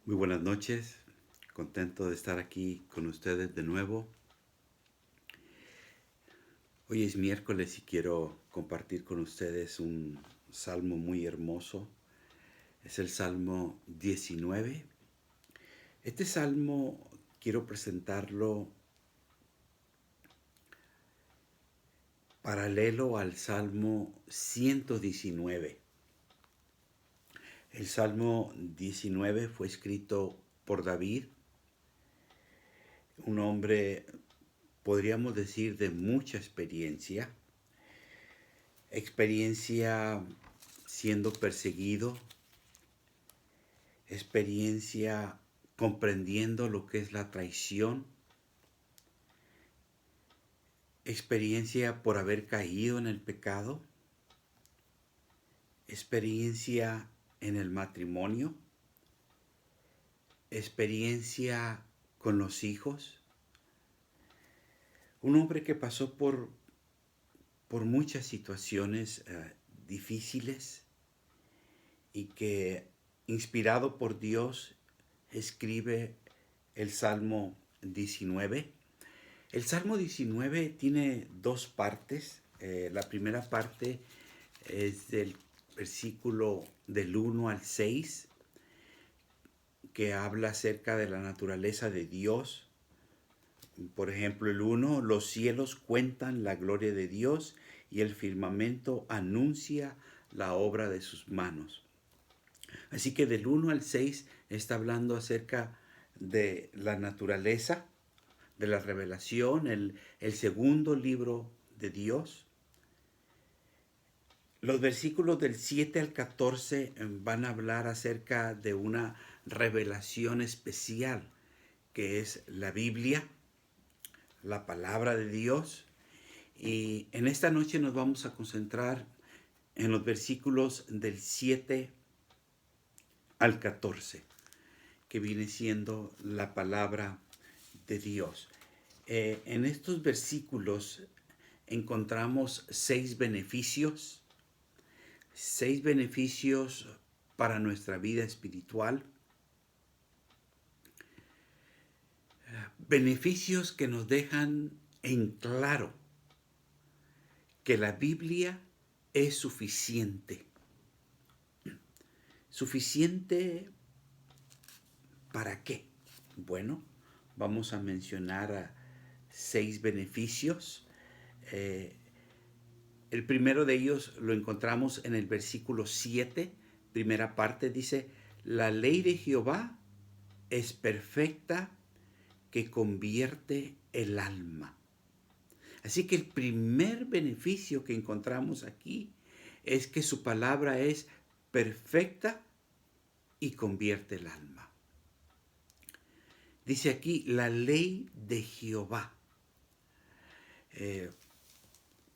Muy buenas noches, contento de estar aquí con ustedes de nuevo. Hoy es miércoles y quiero compartir con ustedes un salmo muy hermoso. Es el Salmo 19. Este salmo quiero presentarlo paralelo al Salmo 119. El Salmo 19 fue escrito por David, un hombre, podríamos decir, de mucha experiencia siendo perseguido, experiencia comprendiendo lo que es la traición, experiencia por haber caído en el pecado, experiencia en el matrimonio, experiencia con los hijos. Un hombre que pasó por muchas situaciones difíciles y que, inspirado por Dios, escribe el Salmo 19. El Salmo 19 tiene dos partes. La primera parte es del versículo del 1 al 6, que habla acerca de la naturaleza de Dios. Por ejemplo, el 1: los cielos cuentan la gloria de Dios y el firmamento anuncia la obra de sus manos. Así que del 1 al 6 está hablando acerca de la naturaleza, de la revelación, el segundo libro de Dios. Los versículos del 7 al 14 van a hablar acerca de una revelación especial, que es la Biblia, la palabra de Dios. Y en esta noche nos vamos a concentrar en los versículos del 7 al 14, que viene siendo la palabra de Dios. En estos versículos encontramos seis beneficios para nuestra vida espiritual, beneficios que nos dejan en claro que la Biblia es suficiente. ¿Suficiente para qué? Bueno, vamos a mencionar 6 beneficios. El primero de ellos lo encontramos en el versículo 7, primera parte, dice: la ley de Jehová es perfecta, que convierte el alma. Así que el primer beneficio que encontramos aquí es que su palabra es perfecta y convierte el alma. Dice aquí la ley de Jehová.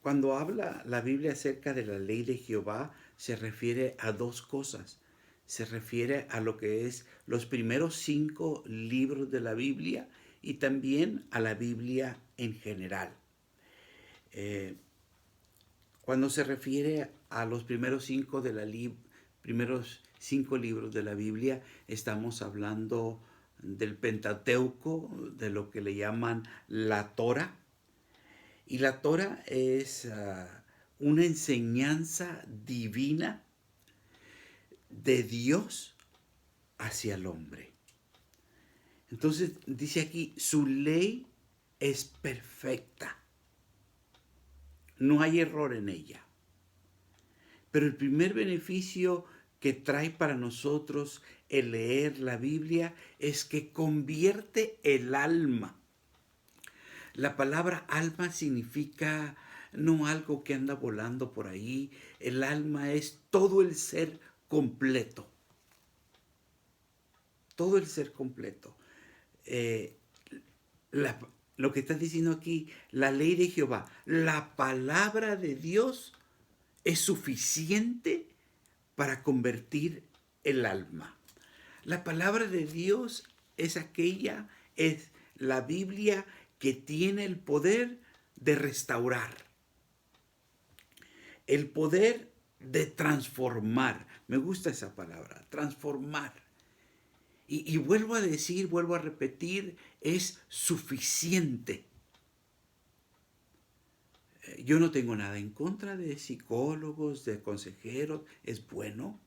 Cuando habla la Biblia acerca de la ley de Jehová, se refiere a dos cosas. Se refiere a lo que es los primeros 5 libros de la Biblia y también a la Biblia en general. Cuando se refiere a los primeros 5 libros de la Biblia, estamos hablando del Pentateuco, de lo que le llaman la Torá. Y la Torá es una enseñanza divina de Dios hacia el hombre. Entonces dice aquí, su ley es perfecta. No hay error en ella. Pero el primer beneficio que trae para nosotros el leer la Biblia es que convierte el alma. La palabra alma significa no algo que anda volando por ahí. El alma es todo el ser completo. Todo el ser completo. Eh, lo que está diciendo aquí, la ley de Jehová, la palabra de Dios es suficiente para convertir el alma. La palabra de Dios es la Biblia que tiene el poder de restaurar, el poder de transformar. Me gusta esa palabra, transformar. Y vuelvo a decir, vuelvo a repetir, es suficiente. Yo no tengo nada en contra de psicólogos, de consejeros, es bueno.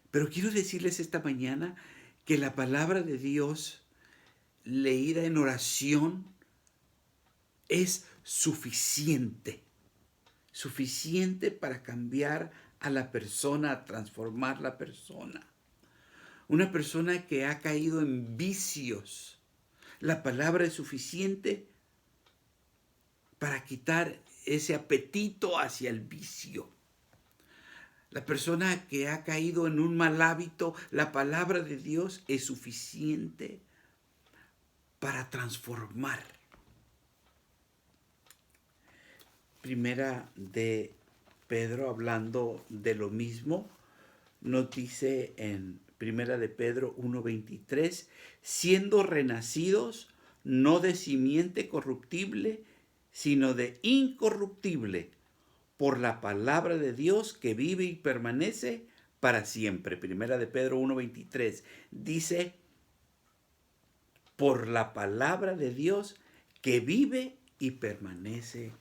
Pero quiero decirles esta mañana que la palabra de Dios leída en oración es suficiente. Suficiente para cambiar a la persona, a transformar la persona. Una persona que ha caído en vicios. La palabra es suficiente para quitar ese apetito hacia el vicio. La persona que ha caído en un mal hábito, la palabra de Dios es suficiente para transformar. Primera de Pedro, hablando de lo mismo, nos dice en Primera de Pedro 1:23, siendo renacidos no de simiente corruptible, sino de incorruptible, por la palabra de Dios que vive y permanece para siempre. Primera de Pedro 1:23 dice, por la palabra de Dios que vive y permanece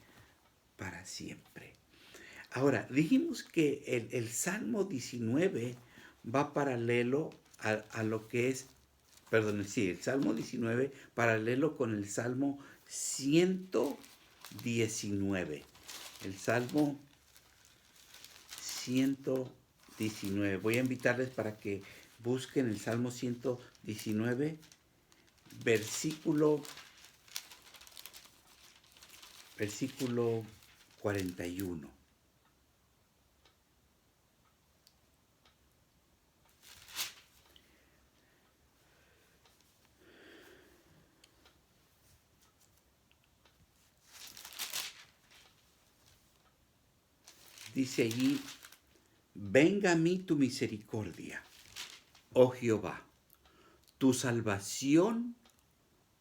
para siempre. Ahora, dijimos que el Salmo 19 va paralelo a lo que es, perdón, sí, el Salmo 19 paralelo con el Salmo 119. El Salmo 119. Voy a invitarles para que busquen el Salmo 119, versículo 41. Dice allí, venga a mí tu misericordia, oh Jehová, tu salvación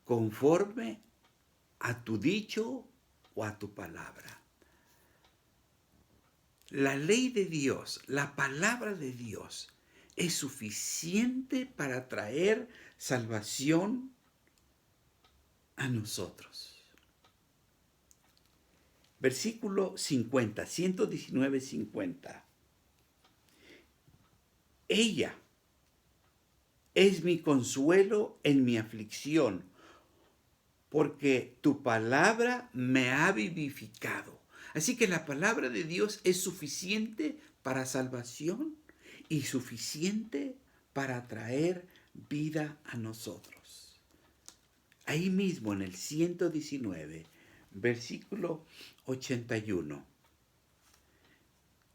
conforme a tu dicho o a tu palabra. La ley de Dios, la palabra de Dios, es suficiente para traer salvación a nosotros. Versículo 50, 119:50. Ella es mi consuelo en mi aflicción, porque tu palabra me ha vivificado. Así que la palabra de Dios es suficiente para salvación y suficiente para traer vida a nosotros. Ahí mismo en el 119, versículo 81.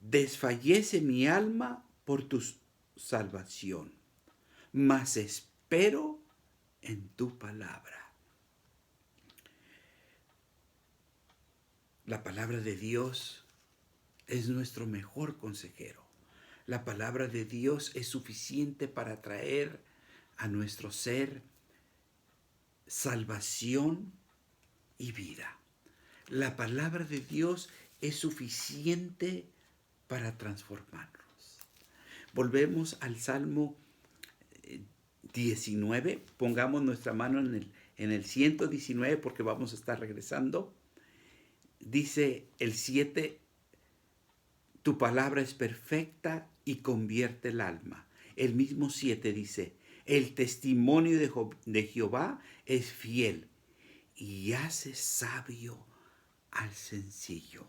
Desfallece mi alma por tu salvación, mas espero en tu palabra. La palabra de Dios es nuestro mejor consejero. La palabra de Dios es suficiente para traer a nuestro ser salvación y vida. La palabra de Dios es suficiente para transformarnos. Volvemos al Salmo 19. Pongamos nuestra mano en el 119 porque vamos a estar regresando. Dice el 7, tu palabra es perfecta y convierte el alma. El mismo 7 dice, el testimonio de Jehová es fiel y hace sabio al sencillo.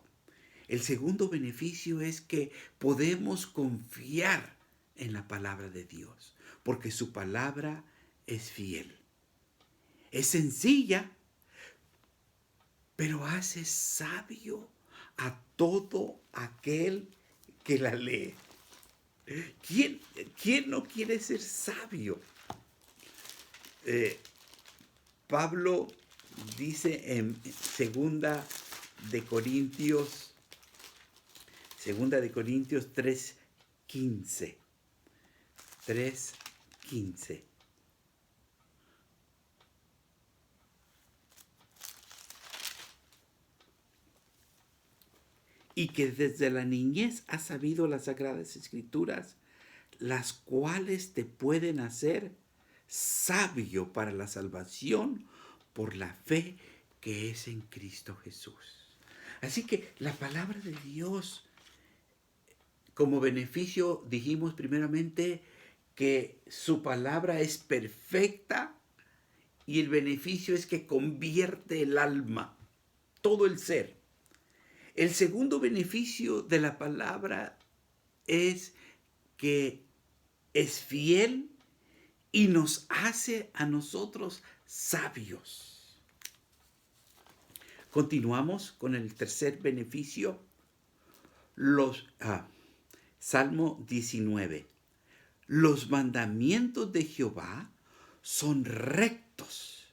El segundo beneficio es que podemos confiar en la palabra de Dios, porque su palabra es fiel. Es sencilla, pero hace sabio a todo aquel que la lee. ¿Quién no quiere ser sabio? Pablo dice en segunda de Corintios 3:15. 3:15. Y que desde la niñez has sabido las sagradas escrituras, las cuales te pueden hacer sabio para la salvación por la fe que es en Cristo Jesús. Así que la palabra de Dios, como beneficio, dijimos primeramente que su palabra es perfecta y el beneficio es que convierte el alma, todo el ser. El segundo beneficio de la palabra es que es fiel y nos hace a nosotros sabios. Continuamos con el tercer beneficio, Salmo 19. Los mandamientos de Jehová son rectos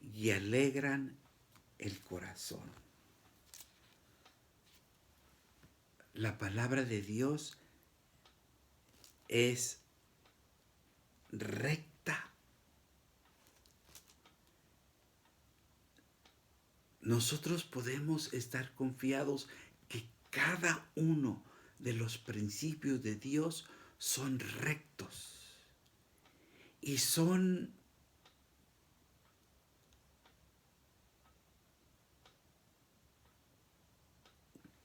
y alegran el corazón. La palabra de Dios es recta. Nosotros podemos estar confiados que cada uno de los principios de Dios son rectos y son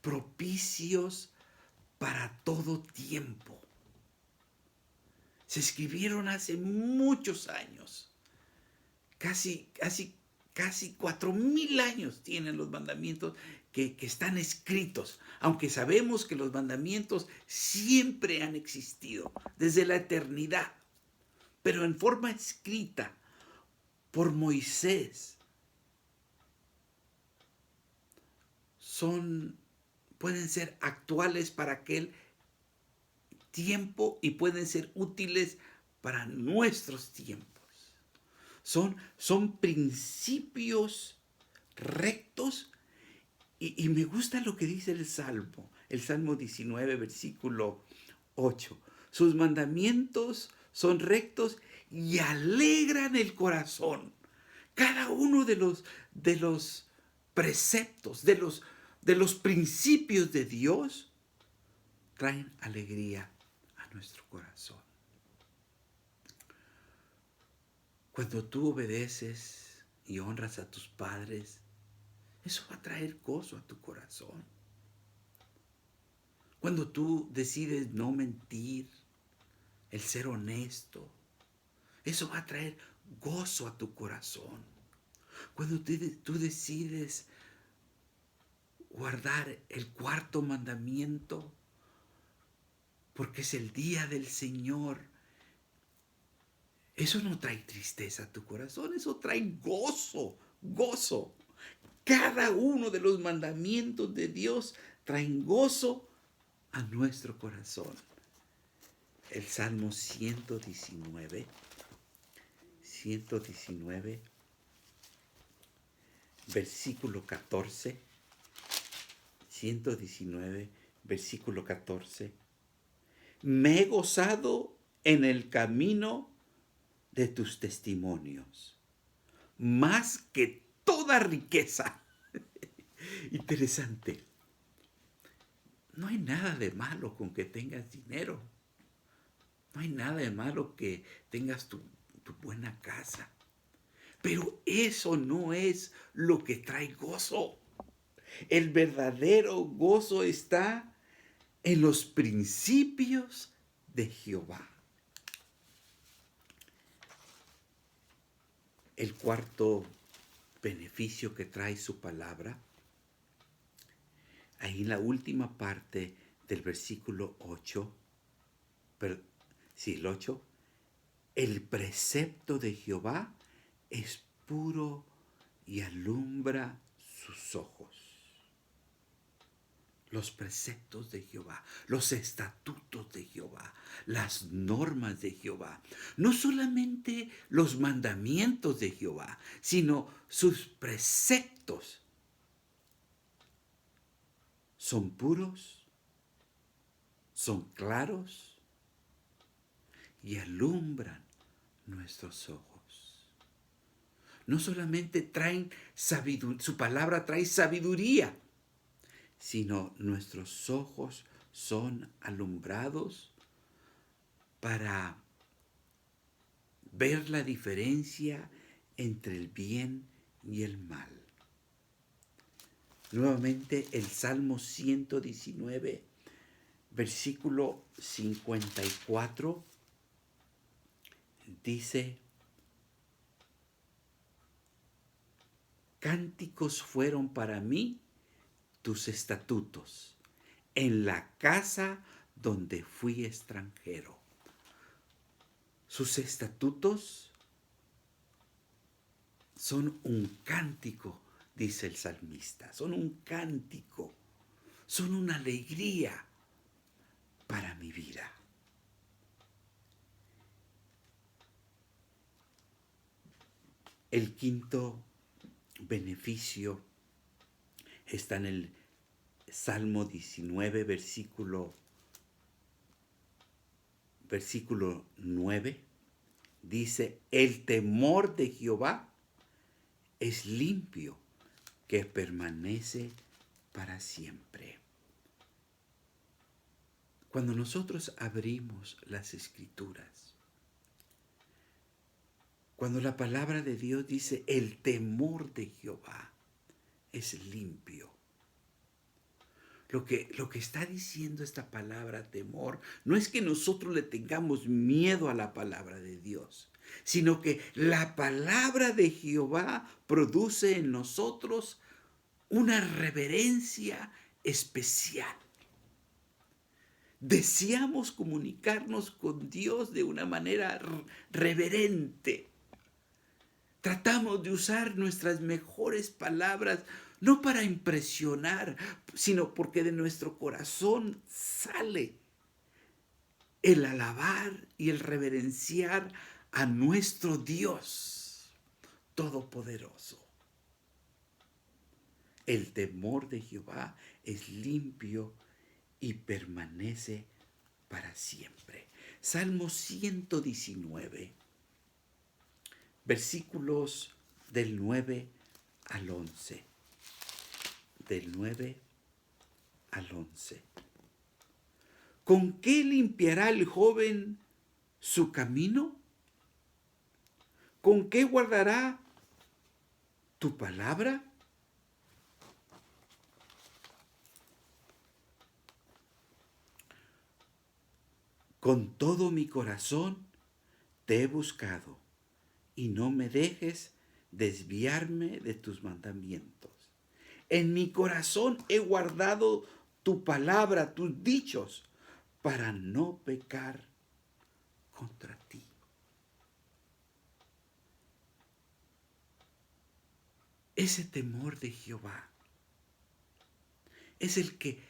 propicios para todo tiempo. Se escribieron hace muchos años, casi 4,000 años tienen los mandamientos que están escritos, aunque sabemos que los mandamientos siempre han existido desde la eternidad, pero en forma escrita por Moisés. Pueden ser actuales para aquel tiempo y pueden ser útiles para nuestros tiempos. Son principios rectos y me gusta lo que dice el Salmo 19, versículo 8. Sus mandamientos son rectos y alegran el corazón. Cada uno de los preceptos, de los principios de Dios, traen alegría a nuestro corazón. Cuando tú obedeces y honras a tus padres, eso va a traer gozo a tu corazón. Cuando tú decides no mentir, el ser honesto, eso va a traer gozo a tu corazón. Cuando tú decides guardar el cuarto mandamiento, porque es el día del Señor, eso no trae tristeza a tu corazón, eso trae gozo, gozo. Cada uno de los mandamientos de Dios traen gozo a nuestro corazón. El Salmo 119, versículo 14. 119, versículo 14. Me he gozado en el camino de tus testimonios, más que toda riqueza. Interesante. No hay nada de malo con que tengas dinero. No hay nada de malo que tengas tu buena casa. Pero eso no es lo que trae gozo. El verdadero gozo está en los principios de Jehová. El cuarto beneficio que trae su palabra, ahí en la última parte del versículo 8, el 8, el precepto de Jehová es puro y alumbra sus ojos. Los preceptos de Jehová, los estatutos de Jehová, las normas de Jehová. No solamente los mandamientos de Jehová, sino sus preceptos son puros, son claros y alumbran nuestros ojos. No solamente traen sabiduría, su palabra trae sabiduría, sino nuestros ojos son alumbrados para ver la diferencia entre el bien y el mal. Nuevamente el Salmo 119, versículo 54, dice: cánticos fueron para mí tus estatutos, en la casa donde fui extranjero. Sus estatutos son un cántico, dice el salmista, son un cántico, son una alegría para mi vida. El quinto beneficio está en el Salmo 19, versículo 9. Dice: el temor de Jehová es limpio, que permanece para siempre. Cuando nosotros abrimos las Escrituras, cuando la palabra de Dios dice el temor de Jehová es limpio, lo que está diciendo esta palabra temor no es que nosotros le tengamos miedo a la palabra de Dios, sino que la palabra de Jehová produce en nosotros una reverencia especial. Deseamos comunicarnos con Dios de una manera reverente. Tratamos de usar nuestras mejores palabras, no para impresionar, sino porque de nuestro corazón sale el alabar y el reverenciar a nuestro Dios Todopoderoso. El temor de Jehová es limpio y permanece para siempre. Salmo 119, versículos del 9 al 11. Del 9 al 11. ¿Con qué limpiará el joven su camino? ¿Con qué guardará tu palabra? Con todo mi corazón te he buscado, y no me dejes desviarme de tus mandamientos. En mi corazón he guardado tu palabra, tus dichos, para no pecar contra ti. Ese temor de Jehová es el que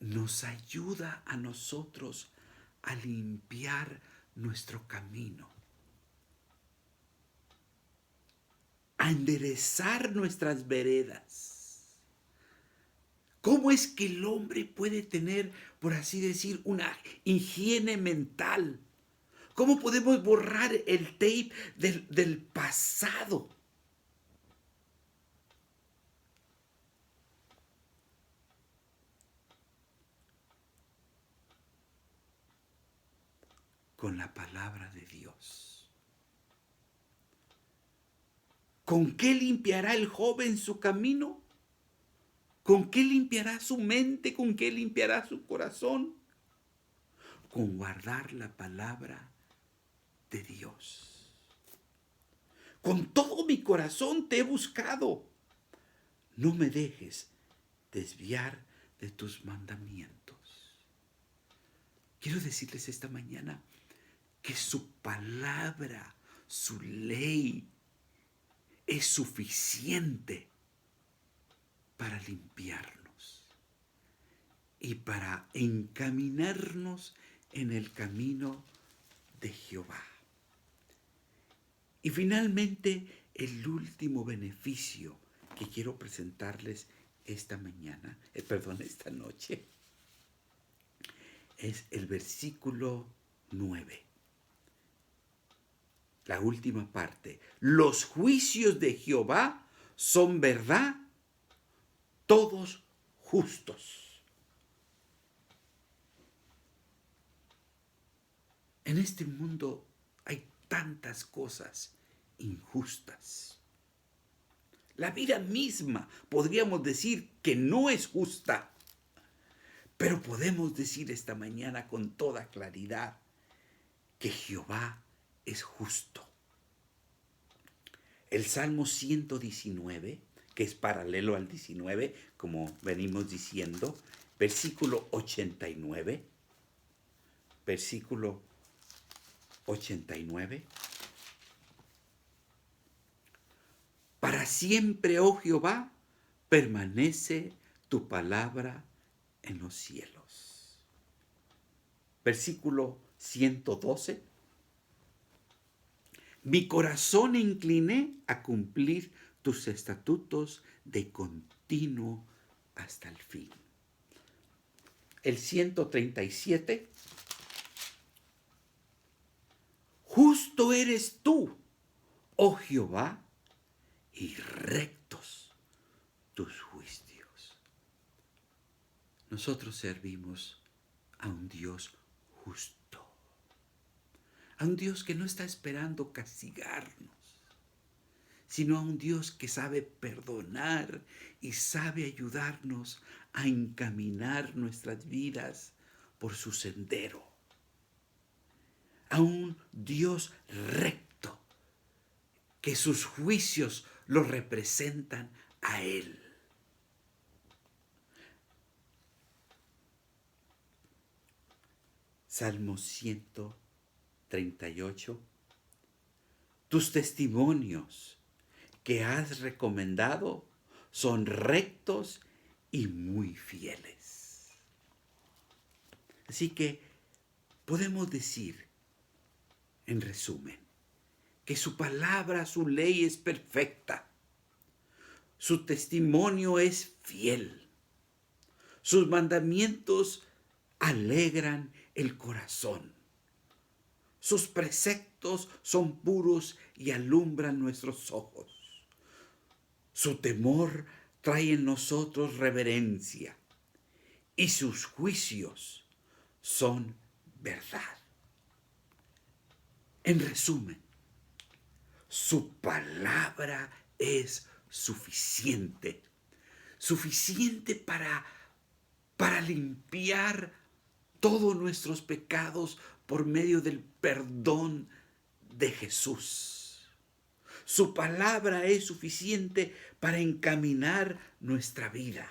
nos ayuda a nosotros a limpiar nuestro camino, a enderezar nuestras veredas. ¿Cómo es que el hombre puede tener, por así decir, una higiene mental? ¿Cómo podemos borrar el tape del pasado? Con la palabra de Dios. ¿Con qué limpiará el joven su camino? ¿Con qué limpiará su mente? ¿Con qué limpiará su corazón? Con guardar la palabra de Dios. Con todo mi corazón te he buscado. No me dejes desviar de tus mandamientos. Quiero decirles esta mañana que su palabra, su ley, es suficiente para limpiarnos y para encaminarnos en el camino de Jehová. Y finalmente, el último beneficio que quiero presentarles esta noche, es el versículo 9. La última parte. Los juicios de Jehová son verdad, todos justos. En este mundo hay tantas cosas injustas. La vida misma podríamos decir que no es justa, pero podemos decir esta mañana con toda claridad que Jehová es justo. El Salmo 119, que es paralelo al 19, como venimos diciendo, versículo 89, versículo 89. Para siempre, oh Jehová, permanece tu palabra en los cielos. Versículo 112. Mi corazón incliné a cumplir tus estatutos de continuo hasta el fin. El 137. Justo eres tú, oh Jehová, y rectos tus juicios. Nosotros servimos a un Dios justo, a un Dios que no está esperando castigarnos, sino a un Dios que sabe perdonar y sabe ayudarnos a encaminar nuestras vidas por su sendero. A un Dios recto, que sus juicios lo representan a Él. Salmo 138. Tus testimonios que has recomendado son rectos y muy fieles. Así que podemos decir, en resumen, que su palabra, su ley es perfecta. Su testimonio es fiel. Sus mandamientos alegran el corazón. Sus preceptos son puros y alumbran nuestros ojos. Su temor trae en nosotros reverencia y sus juicios son verdad. En resumen, su palabra es suficiente para limpiar todos nuestros pecados por medio del perdón de Jesús. Su palabra es suficiente para encaminar nuestra vida.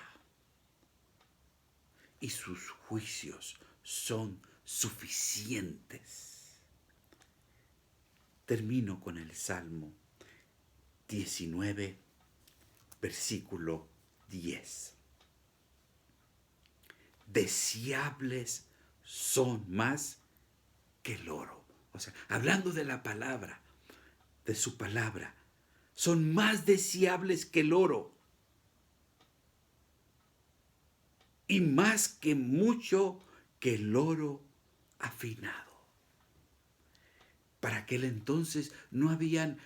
Y sus juicios son suficientes. Termino con el Salmo 19, versículo 10. Deseables son más que el oro. O sea, hablando de la palabra, de su palabra, son más deseables que el oro y más que mucho que el oro afinado. Para aquel entonces no habían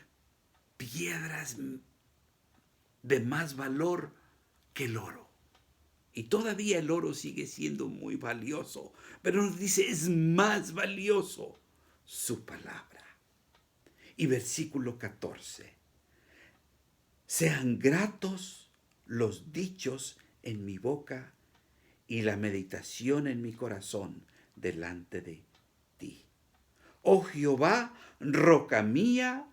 piedras de más valor que el oro. Y todavía el oro sigue siendo muy valioso, pero nos dice, es más valioso su palabra. Y versículo 14. Sean gratos los dichos en mi boca y la meditación en mi corazón delante de ti. Oh Jehová, roca mía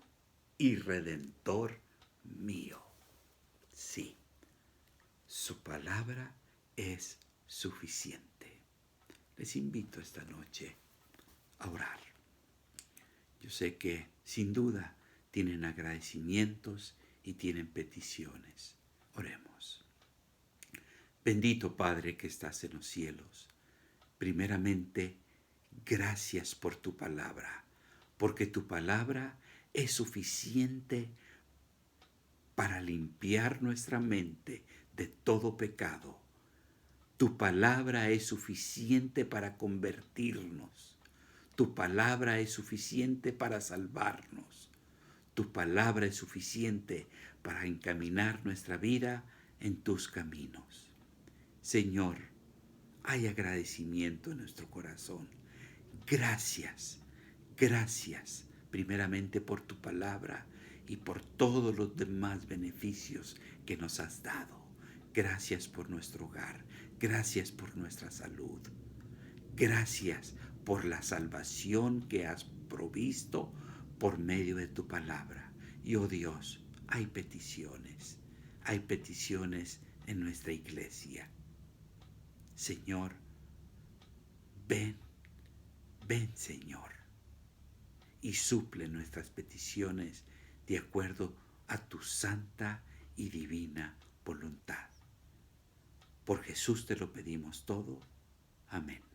y redentor mío. Sí, su palabra es suficiente. Les invito esta noche a orar. Yo sé que sin duda tienen agradecimientos y tienen peticiones. Oremos. Bendito Padre que estás en los cielos, primeramente, gracias por tu palabra, porque tu palabra es suficiente para limpiar nuestra mente de todo pecado. Tu palabra es suficiente para convertirnos. Tu palabra es suficiente para salvarnos. Tu palabra es suficiente para encaminar nuestra vida en tus caminos. Señor, hay agradecimiento en nuestro corazón. Gracias, gracias, primeramente por tu palabra y por todos los demás beneficios que nos has dado. Gracias por nuestro hogar, gracias por nuestra salud, gracias por la salvación que has provisto por medio de tu palabra. Y oh Dios, hay peticiones en nuestra iglesia. Señor, ven, ven Señor, y suple nuestras peticiones de acuerdo a tu santa y divina voluntad. Por Jesús te lo pedimos todo. Amén.